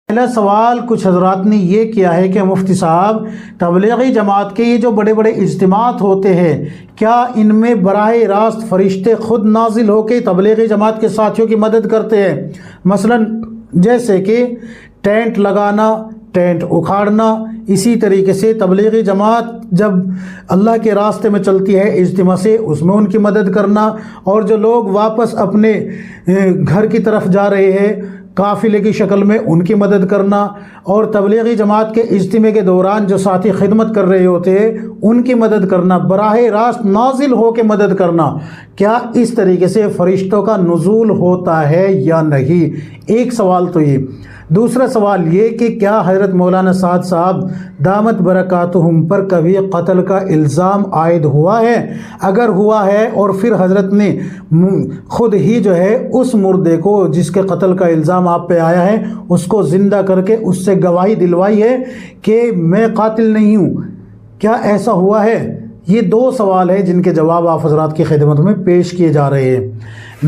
پہلا سوال کچھ حضرات نے یہ کیا ہے کہ مفتی صاحب تبلیغی جماعت کے یہ جو بڑے بڑے اجتماعات ہوتے ہیں کیا ان میں براہ راست فرشتے خود نازل ہو کے تبلیغی جماعت کے ساتھیوں کی مدد کرتے ہیں؟ مثلا جیسے کہ ٹینٹ لگانا، ٹینٹ اکھاڑنا، اسی طریقے سے تبلیغی جماعت جب اللہ کے راستے میں چلتی ہے اجتماع سے اس میں ان کی مدد کرنا، اور جو لوگ واپس اپنے گھر کی طرف جا رہے ہیں قافلے کی شکل میں ان کی مدد کرنا، اور تبلیغی جماعت کے اجتماع کے دوران جو ساتھی خدمت کر رہے ہوتے ہیں ان کی مدد کرنا، براہ راست نازل ہو کے مدد کرنا، کیا اس طریقے سے فرشتوں کا نزول ہوتا ہے یا نہیں؟ ایک سوال تو یہ۔ دوسرا سوال یہ کہ کیا حضرت مولانا سعد صاحب دامت برکاتہم پر کبھی قتل کا الزام عائد ہوا ہے؟ اگر ہوا ہے اور پھر حضرت نے خود ہی جو ہے اس مردے کو جس کے قتل کا الزام آپ پہ آیا ہے اس کو زندہ کر کے اس سے گواہی دلوائی ہے کہ میں قاتل نہیں ہوں، کیا ایسا ہوا ہے؟ یہ دو سوال ہیں جن کے جواب آپ حضرات کی خدمت میں پیش کیے جا رہے ہیں۔